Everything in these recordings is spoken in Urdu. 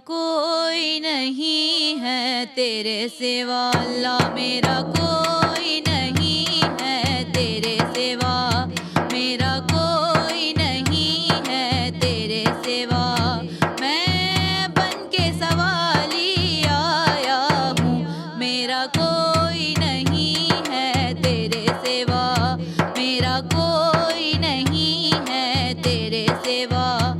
کوئی نہیں ہے تیرے سوا اللہ، میرا کوئی نہیں ہے تیرے سوا، میرا کوئی نہیں ہے تیرے سوا، میں بن کے سوالی آیا ہوں، میرا کوئی نہیں ہے تیرے سوا، میرا کوئی نہیں ہے تیرے سوا،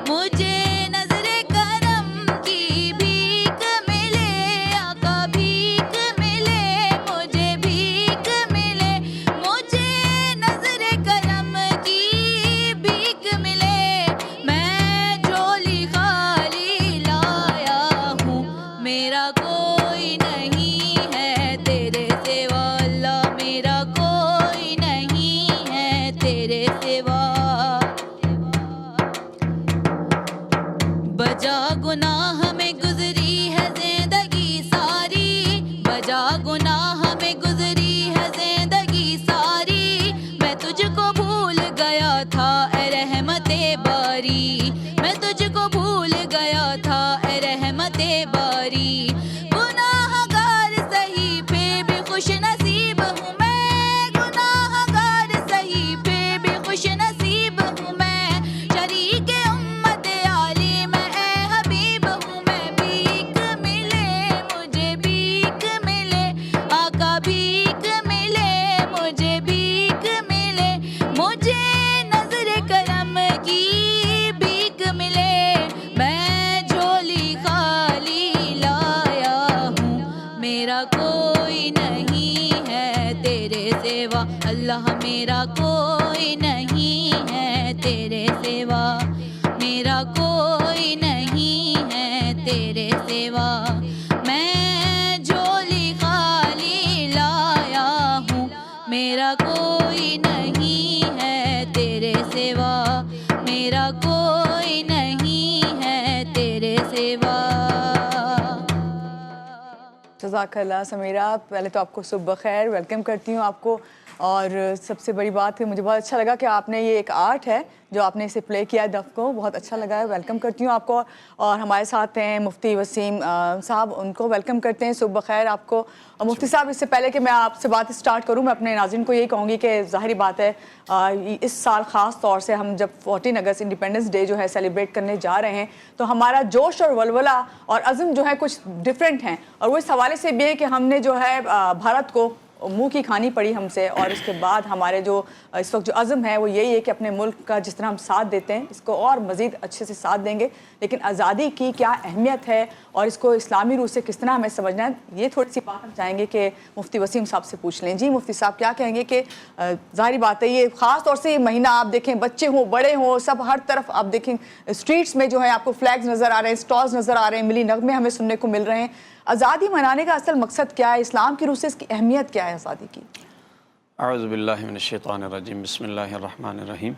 مجھے نظر کرم کی بھیک ملے آقا، بھیک ملے مجھے، بھیک ملے مجھے نظر کرم کی بھیک ملے، میں جھولی خالی لایا ہوں، میرا کوئی نہیں ہے تیرے سوا اللہ، میرا کوئی نہیں ہے تیرے سوا، بجا گناہ میں گزری ہے زندگی ساری، بجا گناہ میں گزری ہے زندگی ساری، میں تجھ کو بھول گیا تھا اے رحمت باری، میں تجھ کو بھول گیا تھا اے رحمت باری، گناہ گار سہی پہ بھی خوش نصیب ہوں میں، گناہ گار سہی پہ بھی خوش نصیب ہوں میں، شریک امت عالی میں اے حبیب ہوں میں، بھیک ملے مجھے، بھیک ملے آقا، بھیک ملے مجھے، بھیک ملے مجھے نظر کرم کی بھیک ملے، میں جھولی خالی لایا ہوں، میرا کوئی نہیں ہے تیرے سوا اللہ، میرا کوئی نہیں ہے تیرے سوا، میرا کوئی نہیں ہے تیرے سوا، میں جھولی خالی لایا ہوں، میرا کوئی نہیں ہے تیرے سوا، میرا کوئی نہیں ہے تیرے سوا۔ جزاک اللہ سمیرہ، پہلے تو آپ کو صبح بخیر، ویلکم کرتی ہوں آپ کو، اور سب سے بڑی بات ہے مجھے بہت اچھا لگا کہ آپ نے یہ ایک آرٹ ہے جو آپ نے اسے پلے کیا ہے دف کو، بہت اچھا لگا ہے، ویلکم کرتی ہوں آپ کو، اور ہمارے ساتھ ہیں مفتی وسیم صاحب، ان کو ویلکم کرتے ہیں، صبح بخیر آپ کو۔ اور مفتی صاحب، اس سے پہلے کہ میں آپ سے بات اسٹارٹ کروں، میں اپنے ناظرین کو یہی کہوں گی کہ ظاہری بات ہے اس سال خاص طور سے ہم جب 14 اگست انڈیپینڈنس ڈے جو ہے سیلیبریٹ کرنے جا رہے ہیں، تو ہمارا جوش اور ولولہ اور عزم جو ہے کچھ ڈفرینٹ ہیں، اور وہ اس حوالے سے بھی ہے کہ ہم نے جو ہے بھارت کو منہ کی کھانی پڑی ہم سے، اور اس کے بعد ہمارے جو اس وقت جو عزم ہے وہ یہی ہے کہ اپنے ملک کا جس طرح ہم ساتھ دیتے ہیں اس کو اور مزید اچھے سے ساتھ دیں گے، لیکن آزادی کی کیا اہمیت ہے اور اس کو اسلامی روح سے کس طرح ہمیں سمجھنا ہے، یہ تھوڑی سی بات ہم چاہیں گے کہ مفتی وسیم صاحب سے پوچھ لیں۔ جی مفتی صاحب، کیا کہیں گے کہ ظاہری بات ہے یہ خاص طور سے یہ مہینہ آپ دیکھیں، بچے ہوں بڑے ہوں سب ہر طرف آپ دیکھیں اسٹریٹس میں جو ہے آپ کو فلیگز نظر آ رہے ہیں، اسٹالز نظر آ رہے ہیں، ملی نغمے ہمیں سننے کو مل رہے ہیں، آزادی منانے کا اصل مقصد کیا ہے؟ اسلام کی روح سے اس کی اہمیت کیا ہے آزادی کی؟ اعوذ باللہ من الشیطان الرجیم، بسم اللہ الرحمن الرحیم۔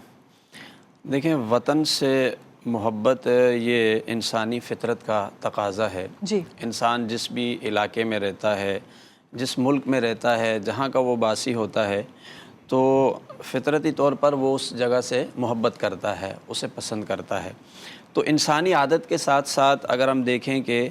دیکھیں، وطن سے محبت یہ انسانی فطرت کا تقاضا ہے۔ جی، انسان جس بھی علاقے میں رہتا ہے، جس ملک میں رہتا ہے، جہاں کا وہ باسی ہوتا ہے، تو فطرتی طور پر وہ اس جگہ سے محبت کرتا ہے، اسے پسند کرتا ہے۔ تو انسانی عادت کے ساتھ ساتھ اگر ہم دیکھیں کہ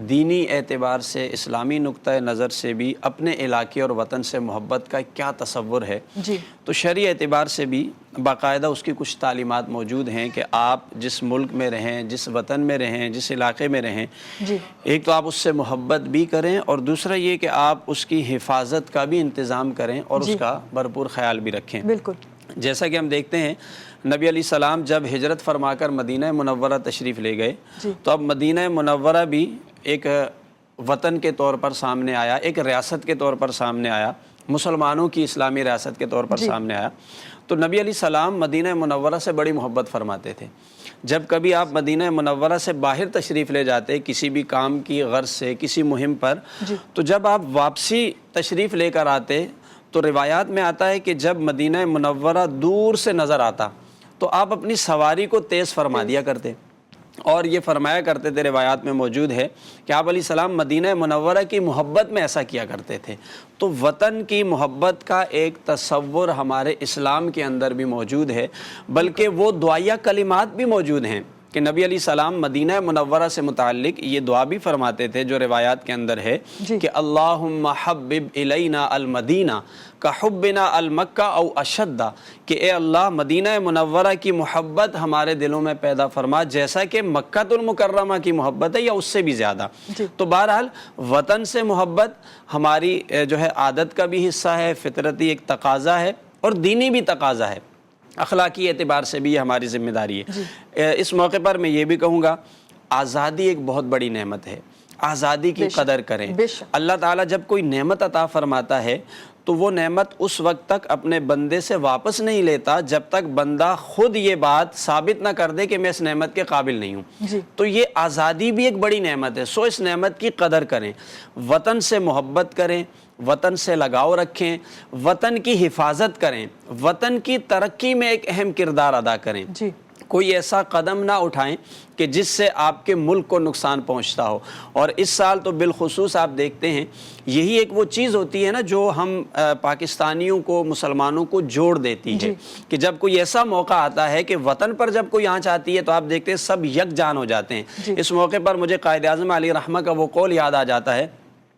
دینی اعتبار سے، اسلامی نقطۂ نظر سے بھی اپنے علاقے اور وطن سے محبت کا کیا تصور ہے، جی، تو شرعی اعتبار سے بھی باقاعدہ اس کی کچھ تعلیمات موجود ہیں کہ آپ جس ملک میں رہیں، جس وطن میں رہیں، جس علاقے میں رہیں، جی، ایک تو آپ اس سے محبت بھی کریں، اور دوسرا یہ کہ آپ اس کی حفاظت کا بھی انتظام کریں اور اس کا بھرپور خیال بھی رکھیں۔ بالکل، جیسا کہ ہم دیکھتے ہیں نبی علیہ السلام جب ہجرت فرما کر مدینہ منورہ تشریف لے گئے، تو اب مدینہ منورہ بھی ایک وطن کے طور پر سامنے آیا، ایک ریاست کے طور پر سامنے آیا، مسلمانوں کی اسلامی ریاست کے طور پر سامنے آیا۔ تو نبی علیہ السلام مدینہ منورہ سے بڑی محبت فرماتے تھے۔ جب کبھی آپ مدینہ منورہ سے باہر تشریف لے جاتے کسی بھی کام کی غرض سے، کسی مہم پر، تو جب آپ واپسی تشریف لے کر آتے تو روایات میں آتا ہے کہ جب مدینہ منورہ دور سے نظر آتا تو آپ اپنی سواری کو تیز فرما دیا کرتے، اور یہ فرمایا کرتے تھے، روایات میں موجود ہے کہ آپ علیہ السلام مدینہ منورہ کی محبت میں ایسا کیا کرتے تھے۔ تو وطن کی محبت کا ایک تصور ہمارے اسلام کے اندر بھی موجود ہے، بلکہ وہ دعائیہ کلمات بھی موجود ہیں کہ نبی علیہ السلام مدینہ منورہ سے متعلق یہ دعا بھی فرماتے تھے جو روایات کے اندر ہے کہ اللہم حبب الینا المدینہ کا حبنا المکہ او اشدہ، کہ اے اللہ مدینہ منورہ کی محبت ہمارے دلوں میں پیدا فرما جیسا کہ مکہ المکرمہ کی محبت ہے یا اس سے بھی زیادہ۔ تو بہرحال وطن سے محبت ہماری جو ہے عادت کا بھی حصہ ہے، فطرتی ایک تقاضا ہے اور دینی بھی تقاضا ہے، اخلاقی اعتبار سے بھی یہ ہماری ذمہ داری ہے۔ اس موقع پر میں یہ بھی کہوں گا آزادی ایک بہت بڑی نعمت ہے، آزادی کی قدر کریں۔ اللہ تعالیٰ جب کوئی نعمت عطا فرماتا ہے تو وہ نعمت اس وقت تک اپنے بندے سے واپس نہیں لیتا جب تک بندہ خود یہ بات ثابت نہ کر دے کہ میں اس نعمت کے قابل نہیں ہوں۔ تو یہ آزادی بھی ایک بڑی نعمت ہے، سو اس نعمت کی قدر کریں، وطن سے محبت کریں، وطن سے لگاؤ رکھیں، وطن کی حفاظت کریں، وطن کی ترقی میں ایک اہم کردار ادا کریں۔ کوئی ایسا قدم نہ اٹھائیں کہ جس سے آپ کے ملک کو نقصان پہنچتا ہو۔ اور اس سال تو بالخصوص آپ دیکھتے ہیں یہی ایک وہ چیز ہوتی ہے نا جو ہم پاکستانیوں کو، مسلمانوں کو جوڑ دیتی ہے کہ جب کوئی ایسا موقع آتا ہے کہ وطن پر جب کوئی آنچ آتی ہے تو آپ دیکھتے ہیں سب یکجان ہو جاتے ہیں۔ اس موقع پر مجھے قائد اعظم علیہ رحمہ کا وہ قول یاد آ جاتا ہے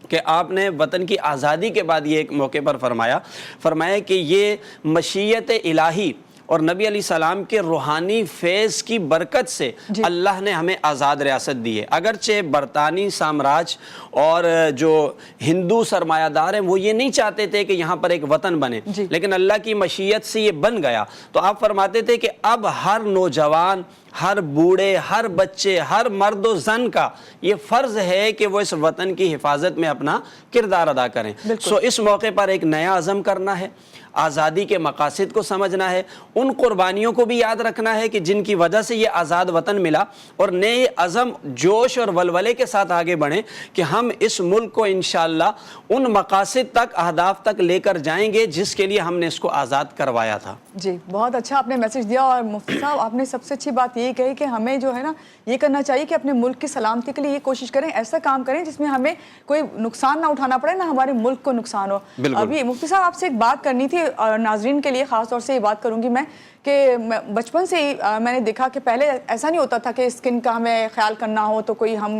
کہ آپ نے وطن کی آزادی کے بعد یہ ایک موقع پر فرمایا کہ یہ مشیت الہی اور نبی علیہ السلام کے روحانی فیض کی برکت سے اللہ نے ہمیں آزاد ریاست دی ہے۔ اگرچہ برطانوی سامراج اور جو ہندو سرمایہ دار ہیں وہ یہ نہیں چاہتے تھے کہ یہاں پر ایک وطن بنے، لیکن اللہ کی مشیت سے یہ بن گیا۔ تو آپ فرماتے تھے کہ اب ہر نوجوان، ہر بوڑھے، ہر بچے، ہر مرد و زن کا یہ فرض ہے کہ وہ اس وطن کی حفاظت میں اپنا کردار ادا کریں۔ سو اس موقع پر ایک نیا عزم کرنا ہے، آزادی کے مقاصد کو سمجھنا ہے، ان قربانیوں کو بھی یاد رکھنا ہے کہ جن کی وجہ سے یہ آزاد وطن ملا، اور نئے عزم، جوش اور ولولے کے ساتھ آگے بڑھیں کہ ہم اس ملک کو انشاءاللہ ان مقاصد تک، اہداف تک لے کر جائیں گے جس کے لیے ہم نے اس کو آزاد کروایا تھا۔ جی بہت اچھا آپ نے میسج دیا، اور مفتی صاحب آپ نے سب سے اچھی بات یہ کہی کہ ہمیں جو ہے نا یہ کرنا چاہیے کہ اپنے ملک کی سلامتی کے لیے یہ کوشش کریں، ایسا کام کریں جس میں ہمیں کوئی نقصان نہ اٹھانا پڑے، نہ ہمارے ملک کو نقصان ہو۔ ابھی مفتی صاحب آپ سے ایک بات کرنی تھی، اور ناظرین کے لیے خاص طور سے یہ بات کروں گی میں کہ بچپن سے ہی میں نے دیکھا کہ پہلے ایسا نہیں ہوتا تھا کہ اسکن کا ہمیں خیال کرنا ہو تو کوئی ہم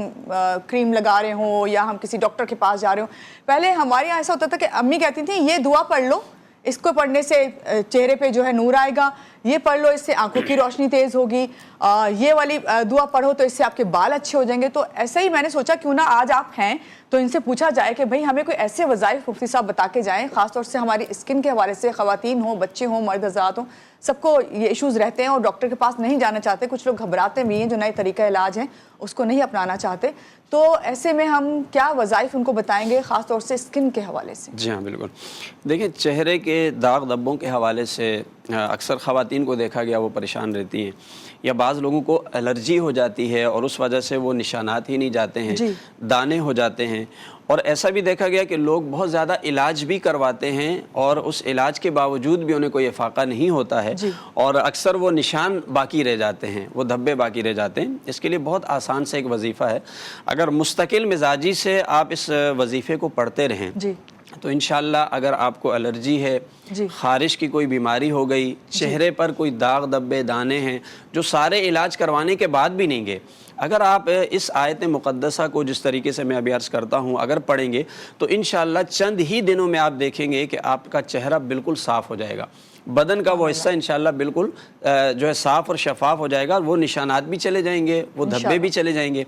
کریم لگا رہے ہوں یا ہم کسی ڈاکٹر کے پاس جا رہے ہوں۔ پہلے ہمارے یہاں ایسا ہوتا تھا کہ امی کہتی تھیں یہ دعا پڑھ لو، اس کو پڑھنے سے چہرے پہ جو ہے نور آئے گا، یہ پڑھ لو اس سے آنکھوں کی روشنی تیز ہوگی، یہ والی دعا پڑھو تو اس سے آپ کے بال اچھے ہو جائیں گے۔ تو ایسا ہی میں نے سوچا کیوں نہ آج آپ ہیں تو ان سے پوچھا جائے کہ بھئی ہمیں کوئی ایسے وظائف مفتی صاحب بتا کے جائیں، خاص طور سے ہماری اسکن کے حوالے سے، خواتین ہوں، بچے ہوں، مرد حضرات ہوں، سب کو یہ ایشوز رہتے ہیں اور ڈاکٹر کے پاس نہیں جانا چاہتے، کچھ لوگ گھبراتے بھی ہیں، جو نئے طریقہ علاج ہیں اس کو نہیں اپنانا چاہتے۔ تو ایسے میں ہم کیا وظائف ان کو بتائیں گے خاص طور سے اسکن کے حوالے سے؟ جی ہاں بالکل، دیکھیں چہرے کے داغ دھبوں کے حوالے سے اکثر خواتین کو دیکھا گیا وہ پریشان رہتی ہیں، یا بعض لوگوں کو الرجی ہو جاتی ہے اور اس وجہ سے وہ نشانات ہی نہیں جاتے ہیں، دانے ہو جاتے ہیں، اور ایسا بھی دیکھا گیا کہ لوگ بہت زیادہ علاج بھی کرواتے ہیں اور اس علاج کے باوجود بھی انہیں کوئی افاقہ نہیں ہوتا ہے، اور اکثر وہ نشان باقی رہ جاتے ہیں، وہ دھبے باقی رہ جاتے ہیں۔ اس کے لیے بہت آسان سے ایک وظیفہ ہے، اگر مستقل مزاجی سے آپ اس وظیفے کو پڑھتے رہیں تو انشاءاللہ اگر آپ کو الرجی ہے، خارش کی کوئی بیماری ہو گئی، چہرے پر کوئی داغ دھبے دانے ہیں جو سارے علاج کروانے کے بعد بھی نہیں گئے، اگر آپ اس آیت مقدسہ کو جس طریقے سے میں ابھی عرض کرتا ہوں اگر پڑھیں گے تو انشاءاللہ چند ہی دنوں میں آپ دیکھیں گے کہ آپ کا چہرہ بالکل صاف ہو جائے گا، بدن کا وہ حصہ انشاءاللہ بالکل جو ہے صاف اور شفاف ہو جائے گا، وہ نشانات بھی چلے جائیں گے، وہ دھبے بھی چلے جائیں گے۔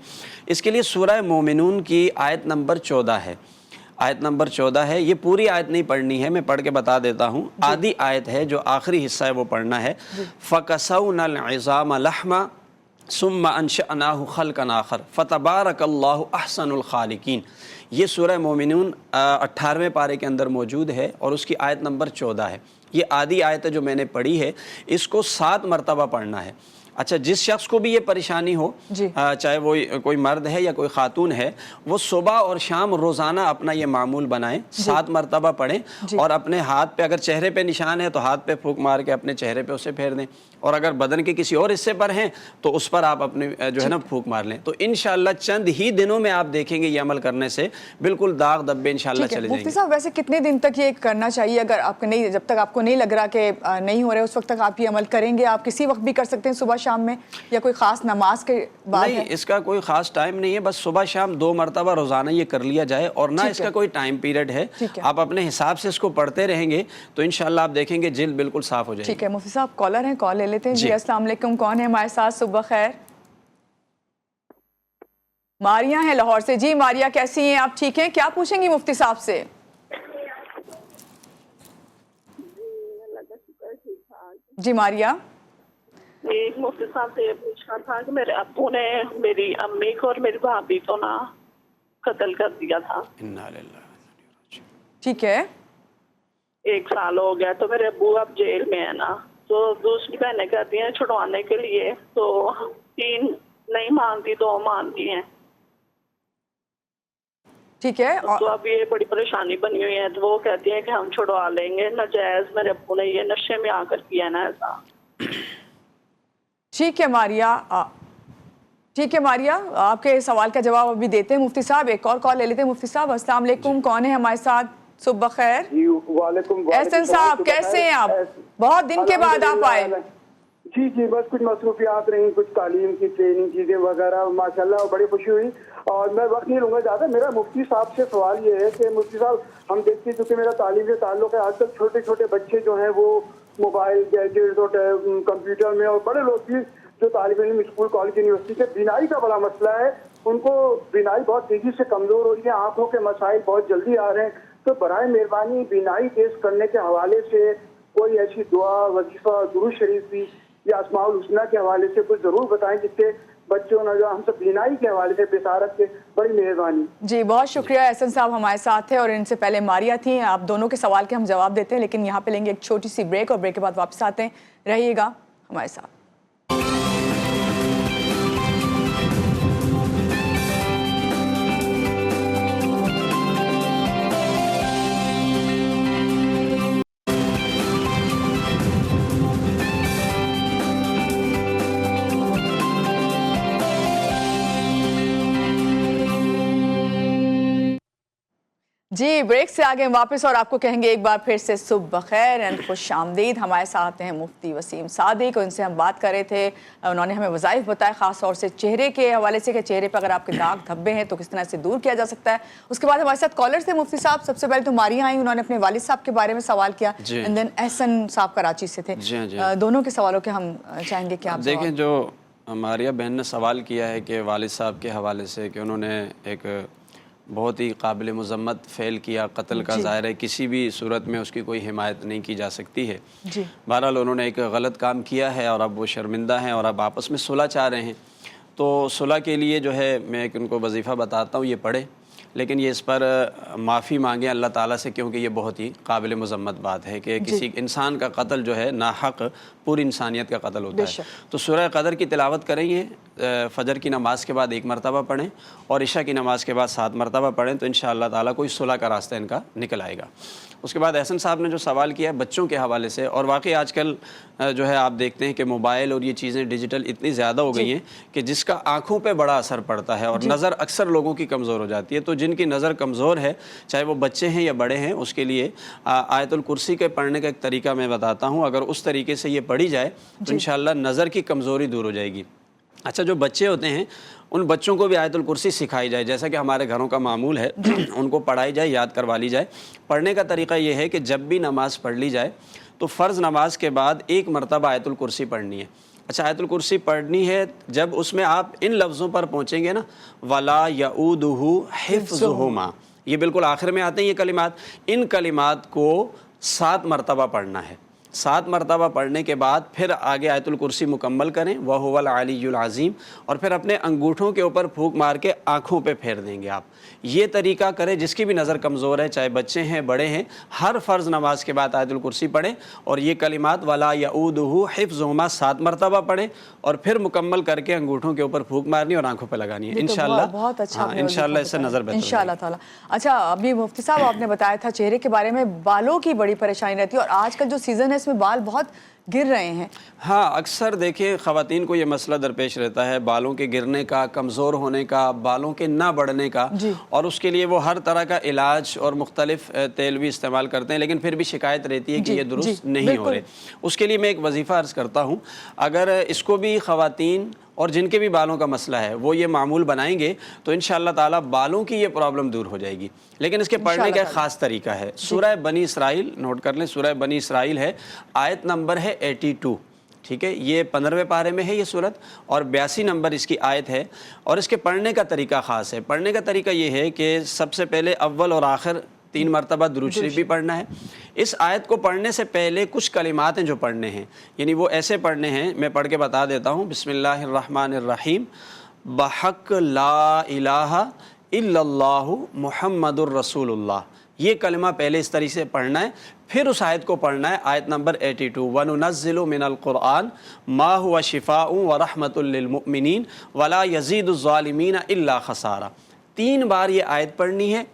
اس کے لیے سورہ مومنون کی آیت نمبر 14 ہے، آیت نمبر 14 ہے، یہ پوری آیت نہیں پڑھنی ہے، میں پڑھ کے بتا دیتا ہوں، آدھی آیت ہے جو آخری حصہ ہے وہ پڑھنا ہے۔ فَكَسَوْنَا الْعِظَامَ لَحْمًا ثُمَّ أَنشَأْنَاهُ خَلْقًا آخَرَ فَتَبَارَكَ اللَّهُ أَحْسَنُ الْخَالِقِينَ۔ یہ سورہ مومنون 18ویں پارے کے اندر موجود ہے اور اس کی آیت نمبر 14 ہے۔ یہ آدھی آیت جو میں نے پڑھی ہے اس کو 7 مرتبہ پڑھنا ہے۔ اچھا، جس شخص کو بھی یہ پریشانی ہو، چاہے وہ کوئی مرد ہے یا کوئی خاتون ہے، وہ صبح اور شام روزانہ اپنا یہ معمول بنائیں، 7 مرتبہ پڑھیں، اور اپنے ہاتھ پہ اگر چہرے پہ نشان ہے تو ہاتھ پہ پھونک مار کے اپنے چہرے پہ اسے پھیر دیں، اور اگر بدن کے کسی اور حصے پر ہیں تو اس پر آپ اپنے جو ہے نا پھونک مار لیں، تو انشاءاللہ چند ہی دنوں میں آپ دیکھیں گے یہ عمل کرنے سے بالکل داغ دھبے انشاءاللہ چلے جائیں گے۔ مفتی صاحب ویسے کتنے دن تک یہ کرنا چاہیے؟ اگر آپ کو نہیں، جب تک آپ کو نہیں لگ رہا کہ نہیں ہو رہا ہے اس وقت تک آپ یہ عمل کریں گے؟ آپ کسی وقت بھی کر سکتے ہیں، صبح شام میں یا کوئی خاص نماز کے بعد نہیں، اس کا کوئی خاص ٹائم نہیں ہے، بس صبح شام 2 مرتبہ روزانہ یہ کر لیا جائے، اور نہ اس کا کوئی ٹائم پیریڈ ہے، آپ اپنے حساب سے اس کو پڑھتے رہیں گے تو انشاءاللہ آپ دیکھیں گے جلد بالکل صاف ہو جائے گی۔ ٹھیک ہے مفتی صاحب، کالر ہیں، کال لے لیتے ہیں۔ جی السلام علیکم، کون ہے ہمارے ساتھ؟ صبح خیر۔ ماریا ہیں لاہور سے۔ جی ماریا، کیسی ہیں آپ؟ ٹھیک ہیں؟ کیا پوچھیں گی مفتی صاحب سے؟ جی ماریا، مفتی صاحب سے یہ پوچھنا تھا کہ میرے ابو نے میری امی کو اور میری بھابھی کو نا قتل کر دیا تھا۔ ٹھیک ہے، 1 سال ہو گیا، تو میرے ابو اب جیل میں ہے نا، تو دوسری بہنیں کہتی ہیں چھڑوانے کے لیے، تو 3 نہیں مانتی، 2 مانتی ہیں۔ ٹھیک ہے، تو اب یہ بڑی پریشانی بنی ہوئی ہے، تو وہ کہتی ہیں کہ ہم چھڑوا لیں گے، ناجائز میرے ابو نے یہ نشے میں آ کر کیا نا ایسا۔ ٹھیک ہے ماریا، ٹھیک ہے ماریا، آپ کے سوال کا جواب ابھی دیتے ہیں مفتی صاحب۔ ایک اور کال لے لیتے ہیں مفتی صاحب۔ السلام علیکم، کون ہے ہمارے ساتھ؟ صبح خیر۔ جی وعلیکم احسن صاحب، کیسے ہیں آپ؟ بہت دن کے بعد آپ آئے۔ جی بس کچھ مصروفیات رہیں، کچھ تعلیم کی ٹریننگ چیزیں وغیرہ، ماشاءاللہ بڑی خوشی ہوئی، اور میں وقت نہیں لوں گا زیادہ۔ میرا مفتی صاحب سے سوال یہ ہے کہ مفتی صاحب، ہم دیکھتے ہیں کیونکہ میرا تعلیم سے تعلق ہے، آج کل چھوٹے چھوٹے بچے جو ہیں وہ موبائل، گیجٹس اور کمپیوٹر میں، اور بڑے لوگ بھی جو طالب علم اسکول کالج یونیورسٹی کے، بینائی کا بڑا مسئلہ ہے، ان کو بینائی بہت تیزی سے کمزور ہو رہی ہے، آنکھوں کے مسائل بہت جلدی آ رہے ہیں، تو برائے مہربانی بینائی تیز کرنے کے حوالے سے کوئی ایسی دعا، وظیفہ، درود شریف بھی یا اسماء الحسنی کے حوالے سے کچھ ضرور بتائیں، جس سے بچوں نے جو ہم سب بینائی کے حوالے سے بصارت کے، بڑی مہربانی۔ جی بہت شکریہ، احسن صاحب ہمارے ساتھ تھے، اور ان سے پہلے ماریا تھیں۔ آپ دونوں کے سوال کے ہم جواب دیتے ہیں، لیکن یہاں پہ لیں گے ایک چھوٹی سی بریک، اور بریک کے بعد واپس آتے ہیں، رہیے گا ہمارے ساتھ۔ جی بریک سے آگے واپس، اور آپ کو کہیں گے ایک بار پھر سے صبح بخیر اینڈ خوش آمدید۔ ہمارے ساتھ ہیں مفتی وسیم صادق، اور ان سے ہم بات کر رہے تھے، انہوں نے ہمیں وظائف بتائے خاص طور سے چہرے کے حوالے سے، کہ چہرے پہ اگر آپ کے داغ دھبے ہیں تو کس طرح سے دور کیا جا سکتا ہے۔ اس کے بعد ہمارے ساتھ کالرز تھے مفتی صاحب۔ سب سے پہلے تو ماریا آئیں، انہوں نے اپنے والد صاحب کے بارے میں سوال کیا، اینڈ دین احسن صاحب کراچی سے تھے۔ دونوں کے سوالوں کے ہم چاہیں گے کہ آپ دیکھیں، جو ماریا بہن نے سوال کیا ہے کہ والد صاحب کے حوالے سے، کہ انہوں نے ایک بہت ہی قابل مذمت فعل کیا، قتل کا، ظاہر ہے کسی بھی صورت میں اس کی کوئی حمایت نہیں کی جا سکتی ہے۔ بہرحال انہوں نے ایک غلط کام کیا ہے، اور اب وہ شرمندہ ہیں، اور اب آپس میں صلح چاہ رہے ہیں، تو صلح کے لیے جو ہے میں ان کو وظیفہ بتاتا ہوں، یہ پڑھیں، لیکن یہ اس پر معافی مانگیں اللہ تعالیٰ سے، کیونکہ یہ بہت ہی قابل مذمت بات ہے کہ کسی انسان کا قتل جو ہے ناحق پوری انسانیت کا قتل ہوتا ہے۔ تو سورہ قدر کی تلاوت کریں، یہ فجر کی نماز کے بعد 1 مرتبہ پڑھیں، اور عشاء کی نماز کے بعد 7 مرتبہ پڑھیں، تو انشاءاللہ تعالیٰ کوئی صلح کا راستہ ان کا نکل آئے گا۔ اس کے بعد احسن صاحب نے جو سوال کیا ہے بچوں کے حوالے سے، اور واقعی آج کل جو ہے آپ دیکھتے ہیں کہ موبائل اور یہ چیزیں ڈیجیٹل اتنی زیادہ ہو گئی ہیں کہ جس کا آنکھوں پہ بڑا اثر پڑتا ہے، اور نظر اکثر لوگوں کی کمزور ہو جاتی ہے۔ تو جن کی نظر کمزور ہے، چاہے وہ بچے ہیں یا بڑے ہیں، اس کے لیے آیت الکرسی کے پڑھنے کا ایک طریقہ میں بتاتا ہوں۔ اگر اس طریقے سے یہ پڑھی جائے تو انشاءاللہ نظر کی کمزوری دور ہو جائے گی۔ اچھا، جو بچے ہوتے ہیں ان بچوں کو بھی آیت الکرسی سکھائی جائے، جیسا کہ ہمارے گھروں کا معمول ہے، ان کو پڑھائی جائے، یاد کروا لی جائے۔ پڑھنے کا طریقہ یہ ہے کہ جب بھی نماز پڑھ لی جائے تو فرض نماز کے بعد 1 مرتبہ آیت الکرسی پڑھنی ہے۔ اچھا، آیت الکرسی پڑھنی ہے، جب اس میں آپ ان لفظوں پر پہنچیں گے نا، وَلَا يَؤُودُهُ حِفْظُهُمَا، یہ بالکل آخر میں آتے ہیں یہ کلمات، ان کلمات کو 7 مرتبہ پڑھنا ہے۔ 7 مرتبہ پڑھنے کے بعد پھر آگے آیت الکرسی مکمل کریں، وَهُوَ الْعَلِيُّ الْعَظِيمُ، اور پھر اپنے انگوٹھوں کے اوپر پھونک مار کے آنکھوں پہ پھیر دیں گے آپ۔ یہ طریقہ کریں، جس کی بھی نظر کمزور ہے، چاہے بچے ہیں بڑے ہیں، ہر فرض نماز کے بعد آیت الکرسی پڑھیں، اور یہ کلمات وَلَا يَؤُودُهُ حِفْظُهُمَا 7 مرتبہ پڑھیں، اور پھر مکمل کر کے انگوٹھوں کے اوپر پھونک مارنی اور آنکھوں پہ لگانی ہے انشاءاللہ۔ بہت اچھا، انشاءاللہ اس سے نظر بہتر انشاءاللہ تعالیٰ۔ اچھا، ابھی مفتی صاحب آپ نے بتایا تھا چہرے کے بارے میں، بالوں کی بڑی پریشانی رہتی ہے، اور آج کل جو سیزن ہے اس میں بال بہت گر رہے ہیں. ہاں اکثر دیکھیں خواتین کو یہ مسئلہ درپیش رہتا ہے بالوں کے گرنے کا, کمزور ہونے کا, بالوں کے نہ بڑھنے کا, اور اس کے لیے وہ ہر طرح کا علاج اور مختلف تیل بھی استعمال کرتے ہیں, لیکن پھر بھی شکایت رہتی ہے کہ یہ درست نہیں ہو رہے. اس کے لیے میں ایک وظیفہ عرض کرتا ہوں, اگر اس کو بھی خواتین اور جن کے بھی بالوں کا مسئلہ ہے وہ یہ معمول بنائیں گے تو انشاءاللہ تعالیٰ بالوں کی یہ پرابلم دور ہو جائے گی. لیکن اس کے پڑھنے کا ایک خاص طریقہ ہے. سورہ بنی اسرائیل نوٹ کر لیں, سورہ بنی اسرائیل ہے, آیت نمبر ہے 82, ٹھیک ہے, یہ 15ویں پارے میں ہے یہ صورت, اور 82 نمبر اس کی آیت ہے. اور اس کے پڑھنے کا طریقہ خاص ہے. پڑھنے کا طریقہ یہ ہے کہ سب سے پہلے اول اور آخر 3 مرتبہ درود شریف بھی پڑھنا ہے. اس آیت کو پڑھنے سے پہلے کچھ کلمات ہیں جو پڑھنے ہیں, یعنی وہ ایسے پڑھنے ہیں, میں پڑھ کے بتا دیتا ہوں. بسم اللہ الرحمن الرحیم, بحق لا الہ الا اللہ محمد الرسول اللہ. یہ کلمہ پہلے اس طریقے سے پڑھنا ہے, پھر اس آیت کو پڑھنا ہے, آیت نمبر 82, وَنُنَزِّلُ مِنَ الْقُرْآنِ مَا هُوَ شِفَاءٌ وَرَحْمَةٌ لِّلْمُؤْمِنِينَ وَلَا يَزِيدُ الظَّالِمِينَ إِلَّا خَسَارًا. 3 بار یہ آیت پڑھنی ہے.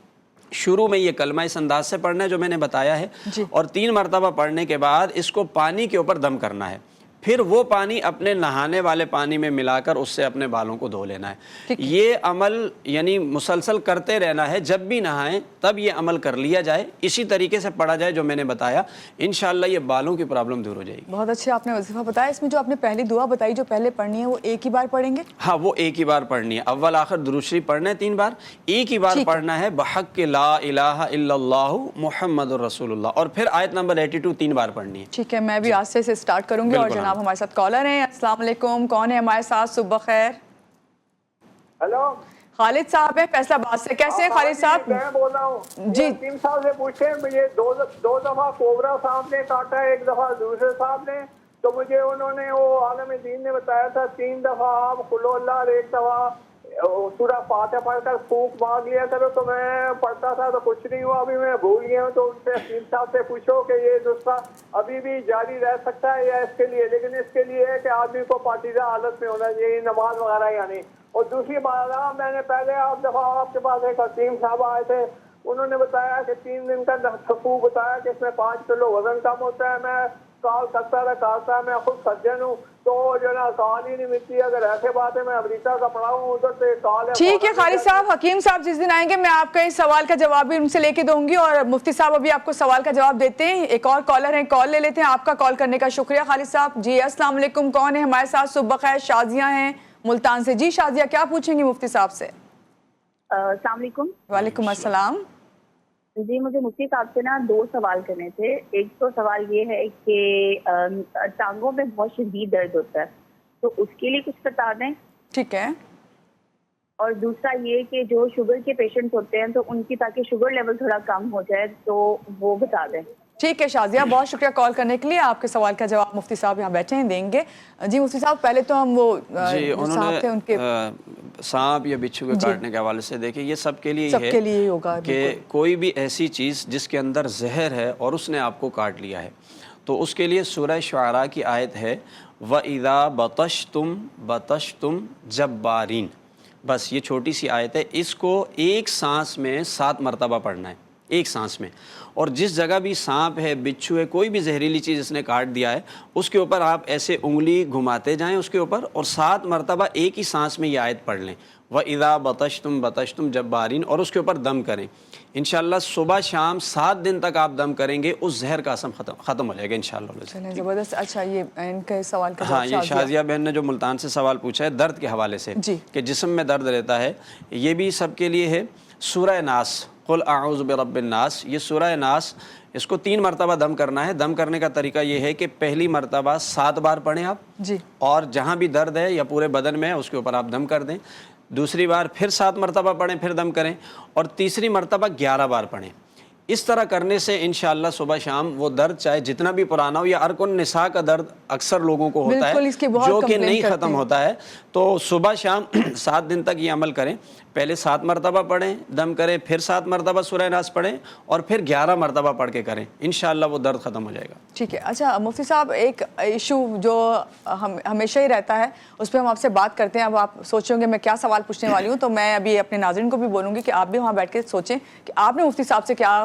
شروع میں یہ کلمہ اس انداز سے پڑھنا ہے جو میں نے بتایا ہے, اور 3 مرتبہ پڑھنے کے بعد اس کو پانی کے اوپر دم کرنا ہے. پھر وہ پانی اپنے نہانے والے پانی میں ملا کر اس سے اپنے بالوں کو دھو لینا ہے. یہ عمل یعنی مسلسل کرتے رہنا ہے, جب بھی نہائیں تب یہ عمل کر لیا جائے, اسی طریقے سے پڑھا جائے جو میں نے بتایا. انشاءاللہ یہ بالوں کی پرابلم دور ہو جائے گی. بہت اچھا آپ نے وظیفہ بتایا. اس میں جو آپ نے پہلی دعا بتائی جو پہلے پڑھنی ہے وہ ایک ہی بار پڑھیں گے؟ ہاں وہ ایک ہی بار پڑھنی ہے. اول آخر درود شریف پڑھنا ہے 3 بار, ایک ہی بار پڑھنا ہے بحق لا الہ الا اللہ محمد الرسول اللہ, اور پھر آیت نمبر 82 3 بار پڑھنی ہے. ٹھیک ہے, میں بھی آج سے اسٹارٹ کروں گی. اور جناب ہمارے ساتھ کالر ہیں. السلام علیکم, کون ہے ہمارے ساتھ؟ صبح خیر. ہیلو, خالد صاحب ہے فیصل آباد سے. کیسے ہیں خالد صاحب؟ میں بول رہا ہوں جی. 3 سال سے پوچھے مجھے, 2 دفعہ کوبرا صاحب نے کاٹا ہے, 1 دفعہ دوسرے صاحب نے, تو مجھے انہوں نے وہ عالم دین نے بتایا تھا 3 دفعہ آپ قل اللہ اور 1 دفعہ سورہ فاتحہ پڑھ کر پھونک مار لیا کرو. تو میں پڑھتا تھا تو کچھ نہیں ہوا, ابھی میں بھول گیا ہوں. تو ان سے حکیم صاحب سے پوچھو کہ یہ نسخہ ابھی بھی جاری رہ سکتا ہے یا اس کے لیے, لیکن اس کے لیے ہے کہ آدمی کو پاکیزہ حالت میں ہونا چاہیے, نماز وغیرہ یعنی. اور دوسری بات, میں نے پہلے دفعہ آپ کے پاس ایک حکیم صاحب آئے تھے, انہوں نے بتایا کہ 3 دن کا حقوق بتایا کہ اس میں 5 کلو وزن کم ہوتا ہے. میں کال کرتا رہا, میں خود سجن ہوں, تو جو نا کال ہی نہیں ملتی. اگر ایسے بات ہے, میں امریکہ کا پڑھا ہوں, ادھر سے کال ہے. ٹھیک ہے خالد صاحب, حکیم صاحب جس دن آئیں گے میں آپ کا اس سوال کا جواب بھی ان سے لے کے دوں گی, اور مفتی صاحب ابھی آپ کو سوال کا جواب دیتے ہیں. ایک اور کالر ہیں, کال لے لیتے ہیں. آپ کا کال کرنے کا شکریہ خالد صاحب. جی السلام علیکم, کون ہے ہمارے ساتھ؟ صبح خیر. شازیہ ہیں ملتان سے. جی شازیہ, کیا پوچھیں گی مفتی صاحب سے؟ السلام علیکم. وعلیکم السلام. جی مجھے مفتی صاحب سے نا 2 سوال کرنے تھے. ایک تو سوال یہ ہے کہ ٹانگوں میں بہت شدید درد ہوتا ہے, تو اس کے لیے کچھ بتا دیں. ٹھیک ہے. اور دوسرا یہ کہ جو شوگر کے پیشنٹ ہوتے ہیں تو ان کی تاکہ شوگر لیول تھوڑا کم ہو جائے تو وہ بتا دیں. ٹھیک ہے شازیہ, بہت شکریہ کال کرنے کے لیے. آپ کے سوال کا جواب مفتی صاحب یہاں بیٹھے ہیں دیں گے. جی مفتی صاحب, پہلے تو ہم وہ انہوں نے سانپ یا بچھو کے کاٹنے کے حوالے سے دیکھیں, یہ سب کے لیے ہے کہ کوئی بھی ایسی چیز جس کے اندر زہر ہے اور اس نے آپ کو کاٹ لیا ہے, تو اس کے لیے سورہ شعراء کی آیت ہے وَإِذَا بَطَشْتُمْ بَطَشْتُمْ جَبَّارِينَ. بس یہ چھوٹی سی آیت ہے, اس کو ایک سانس میں 7 مرتبہ پڑھنا ہے, ایک سانس میں. اور جس جگہ بھی سانپ ہے, بچھو ہے, کوئی بھی زہریلی چیز اس نے کاٹ دیا ہے, اس کے اوپر آپ ایسے انگلی گھماتے جائیں اس کے اوپر, اور 7 مرتبہ ایک ہی سانس میں یہ آیت پڑھ لیں وَإِذَا بَطَشْتُمْ بَطَشْتُمْ جَبَّارِينَ, اور اس کے اوپر دم کریں. انشاءاللہ صبح شام 7 دن تک آپ دم کریں گے, اس زہر کا اثر ختم ہو جائے گا انشاءاللہ. چلیں زبردست. اچھا, یہ ان کے سوال کا ہاں, یہ شازیہ بہن نے جو ملتان سے سوال پوچھا ہے درد کے حوالے سے کہ جسم میں درد رہتا ہے, یہ بھی سب کے لیے ہے. سورہ ناس, قل اعوذ برب الناس, یہ سورہ ناس, اس کو 3 مرتبہ دم کرنا ہے. دم کرنے کا طریقہ یہ ہے کہ پہلی مرتبہ 7 بار پڑھیں آپ, اور جہاں بھی درد ہے یا پورے بدن میں ہے اس کے اوپر آپ دم کر دیں. دوسری بار پھر 7 مرتبہ پڑھیں, پھر دم کریں, اور تیسری مرتبہ 11 بار پڑھیں. اس طرح کرنے سے انشاءاللہ صبح شام وہ درد چاہے جتنا بھی پرانا ہو, یا ارک النساء کا درد اکثر لوگوں کو ہوتا ہے جو کہ نہیں ختم ہوتا ہے, تو صبح شام 7 دن تک یہ عمل کریں. پہلے 7 مرتبہ پڑھیں, دم کریں, پھر 7 مرتبہ سورہ ناس پڑھیں, اور پھر 11 مرتبہ پڑھ کے کریں. انشاءاللہ وہ درد ختم ہو جائے گا. ٹھیک ہے. اچھا مفتی صاحب, ایک ایشو جو ہمیشہ ہی رہتا ہے اس پہ ہم آپ سے بات کرتے ہیں. اب آپ سوچیں گے میں کیا سوال پوچھنے والی ہوں, تو میں ابھی اپنے ناظرین کو بھی بولوں گی کہ آپ بھی وہاں بیٹھ کے سوچیں کہ آپ نے مفتی صاحب سے کیا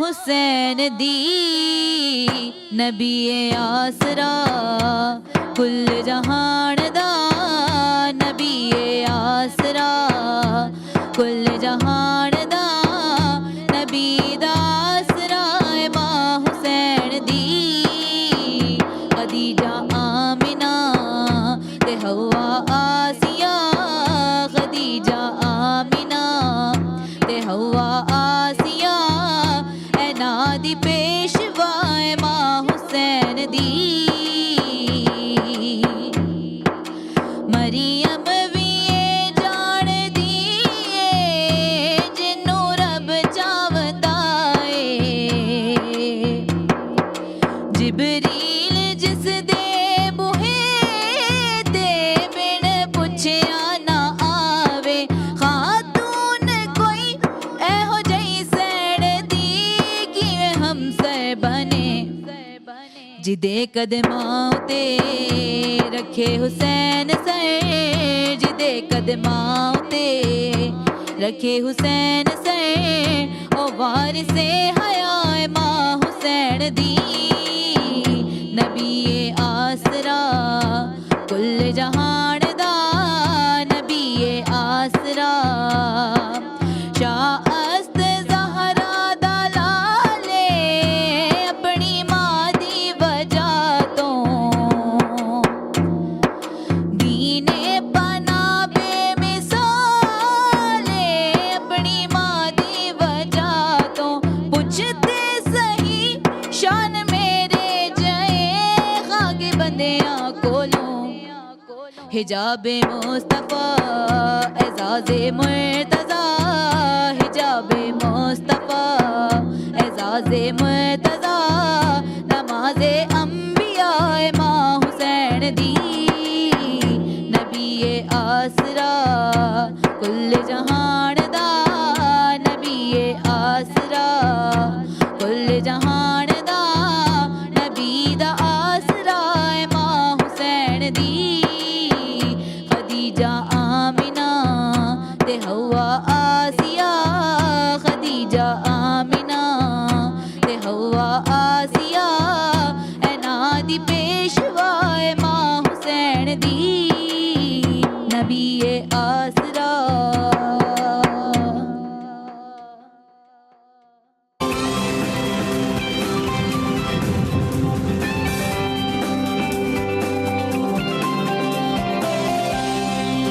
حسین دی نبی آسرا کل جہان دا نبی آسرا کل جہان دا نبی دا آسرا ماں حسین دی خدیجہ آمنہ تے حوا آسیہ خدیجہ آمنہ تے حوا آسیہ اے نادی پیشوا ماں حسین دی مریم بھی اے جان دی اے جنوں رب چاہتا اے جبریل جس دے بوہے تے بن پچھیا نہ آوے خاتون کوئی ایہو جئی سیڑ دی کیویں ہم سے بنے جدے قدماں تے رکھے حسین سر جدے قدماں تے رکھے حسین سر او وارث حیا ماں حسین دی نبی آسرا کل جہان دا نبی آسرا شاہ است زہرا دا لالے اپنی ماں دی وجہ تو دین پنا بے مثالے اپنی ماں دی وجہ تو پوچھتے صحیح شان میرے جائے خاک بندیاں کولوں حجاب مصطفیٰ اعزاز مرتضیٰ حجاب مصطفیٰ اعزاز مرتضیٰ